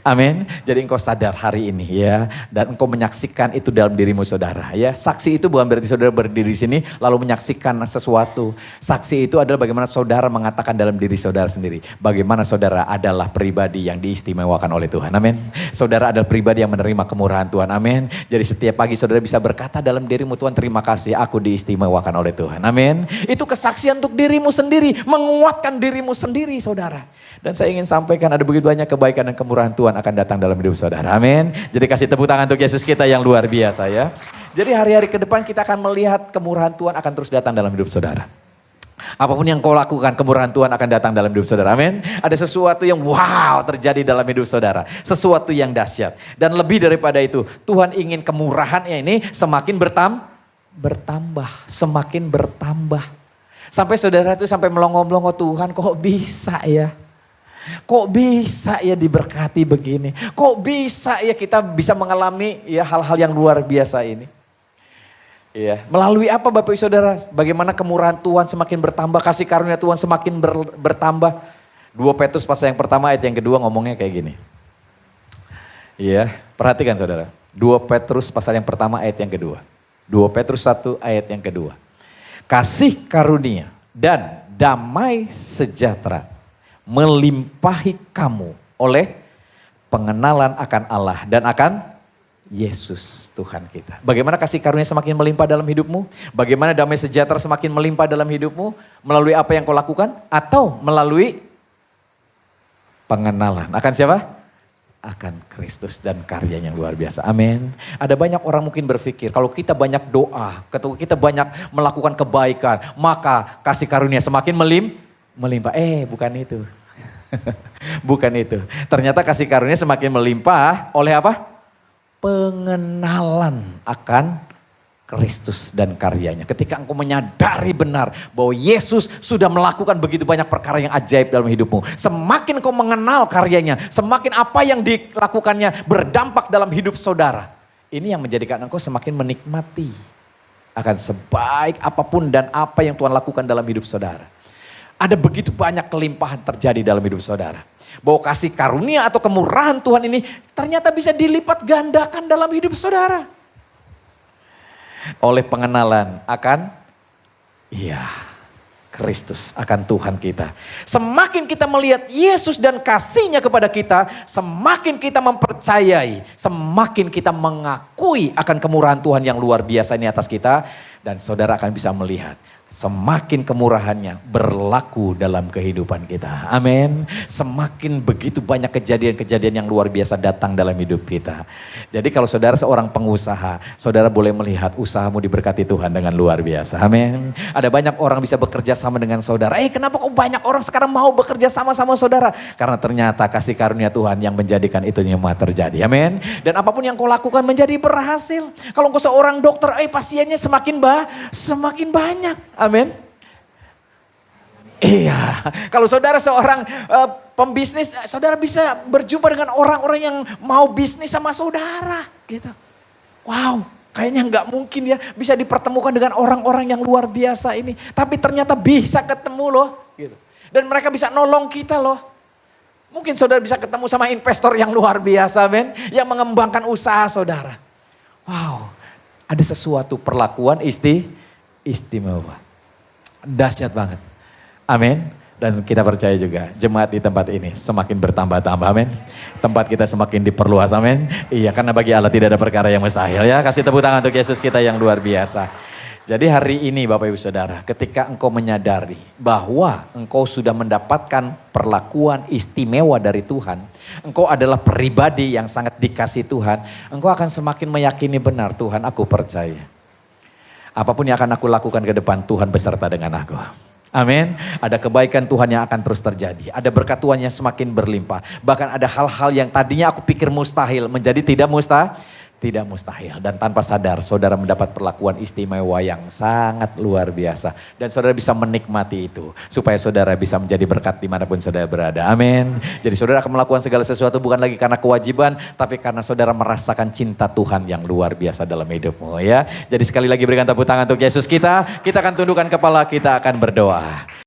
Amin. Jadi engkau sadar hari ini ya. Dan engkau menyaksikan itu dalam dirimu saudara ya. Saksi itu bukan berarti saudara berdiri di sini lalu menyaksikan sesuatu. Saksi itu adalah bagaimana saudara mengatakan dalam diri saudara sendiri. Bagaimana saudara adalah pribadi yang diistimewakan oleh Tuhan. Amin. Saudara adalah pribadi yang menerima kemurahan Tuhan. Amin. Jadi setiap pagi saudara bisa berkata dalam dirimu, Tuhan terima kasih aku diistimewakan oleh Tuhan. Amin. Itu kesaksian untuk dirimu sendiri. Menguatkan dirimu sendiri saudara. Dan saya ingin sampaikan ada begitu banyak kebaikan dan kemurahan Tuhan akan datang dalam hidup saudara. Amin. Jadi kasih tepuk tangan untuk Yesus kita yang luar biasa ya. Jadi hari-hari ke depan kita akan melihat kemurahan Tuhan akan terus datang dalam hidup saudara. Apapun yang kau lakukan, kemurahan Tuhan akan datang dalam hidup saudara. Amin. Ada sesuatu yang wow terjadi dalam hidup saudara. Sesuatu yang dahsyat. Dan lebih daripada itu, Tuhan ingin kemurahannya ini semakin bertambah. Semakin bertambah. Sampai saudara itu sampai melongo-melongo, Tuhan kok bisa ya? Kok bisa ya diberkati begini? Kok bisa ya kita bisa mengalami ya hal-hal yang luar biasa ini? Iya, melalui apa Bapak Ibu Saudara? Bagaimana kemurahan Tuhan semakin bertambah, kasih karunia Tuhan semakin bertambah. 2 Petrus pasal yang pertama ayat yang kedua ngomongnya kayak gini. Iya, perhatikan saudara. 2 Petrus pasal yang pertama ayat yang kedua. 2 Petrus 1 ayat yang kedua. Kasih karunia dan damai sejahtera melimpahi kamu oleh pengenalan akan Allah dan akan Yesus Tuhan kita. Bagaimana kasih karunia semakin melimpah dalam hidupmu? Bagaimana damai sejahtera semakin melimpah dalam hidupmu? Melalui apa yang kau lakukan? Atau melalui pengenalan akan siapa? Akan Kristus dan karyanya yang luar biasa. Amin. Ada banyak orang mungkin berpikir kalau kita banyak doa, kalau kita banyak melakukan kebaikan, maka kasih karunia semakin melimpah. Bukan itu. Bukan itu. Ternyata kasih karunia semakin melimpah oleh apa? Pengenalan akan Kristus dan karyanya. Ketika engkau menyadari benar bahwa Yesus sudah melakukan begitu banyak perkara yang ajaib dalam hidupmu. Semakin engkau mengenal karyanya, semakin apa yang dilakukannya berdampak dalam hidup saudara. Ini yang menjadikan engkau semakin menikmati akan sebaik apapun dan apa yang Tuhan lakukan dalam hidup saudara. Ada begitu banyak kelimpahan terjadi dalam hidup saudara. Bahwa kasih karunia atau kemurahan Tuhan ini ternyata bisa dilipat gandakan dalam hidup saudara. Oleh pengenalan akan Kristus, akan Tuhan kita. Semakin kita melihat Yesus dan kasih-Nya kepada kita, semakin kita mempercayai, semakin kita mengakui akan kemurahan Tuhan yang luar biasa ini atas kita. Dan saudara akan bisa melihat semakin kemurahannya berlaku dalam kehidupan kita. Amin. Semakin begitu banyak kejadian-kejadian yang luar biasa datang dalam hidup kita. Jadi kalau saudara seorang pengusaha, saudara boleh melihat usahamu diberkati Tuhan dengan luar biasa. Amin. Ada banyak orang bisa bekerja sama dengan saudara. Kenapa kok banyak orang sekarang mau bekerja sama-sama saudara? Karena ternyata kasih karunia Tuhan yang menjadikan itu semua terjadi. Amin. Dan apapun yang kau lakukan menjadi berhasil. Kalau kau seorang dokter, pasiennya semakin banyak. Amin. Iya, kalau saudara seorang pembisnis, saudara bisa berjumpa dengan orang-orang yang mau bisnis sama saudara, gitu. Wow, kayaknya nggak mungkin ya bisa dipertemukan dengan orang-orang yang luar biasa ini, tapi ternyata bisa ketemu loh, gitu. Dan mereka bisa nolong kita loh. Mungkin saudara bisa ketemu sama investor yang luar biasa, men, yang mengembangkan usaha saudara. Wow, ada sesuatu perlakuan istimewa. Dahsyat banget. Amin. Dan kita percaya juga jemaat di tempat ini semakin bertambah-tambah. Amin. Tempat kita semakin diperluas. Amin. Iya, karena bagi Allah tidak ada perkara yang mustahil ya. Kasih tepuk tangan untuk Yesus kita yang luar biasa. Jadi hari ini Bapak Ibu Saudara, ketika engkau menyadari bahwa engkau sudah mendapatkan perlakuan istimewa dari Tuhan, engkau adalah pribadi yang sangat dikasih Tuhan, engkau akan semakin meyakini benar, Tuhan aku percaya. Apapun yang akan aku lakukan ke depan, Tuhan beserta dengan aku. Amin. Ada kebaikan Tuhan yang akan terus terjadi. Ada berkat Tuhan yang semakin berlimpah. Bahkan ada hal-hal yang tadinya aku pikir mustahil menjadi tidak mustahil. Dan tanpa sadar saudara mendapat perlakuan istimewa yang sangat luar biasa. Dan saudara bisa menikmati itu. Supaya saudara bisa menjadi berkat dimanapun saudara berada. Amin. Jadi saudara akan melakukan segala sesuatu bukan lagi karena kewajiban. Tapi karena saudara merasakan cinta Tuhan yang luar biasa dalam hidupmu ya. Jadi sekali lagi berikan tepuk tangan untuk Yesus kita. Kita akan tundukkan kepala, kita akan berdoa.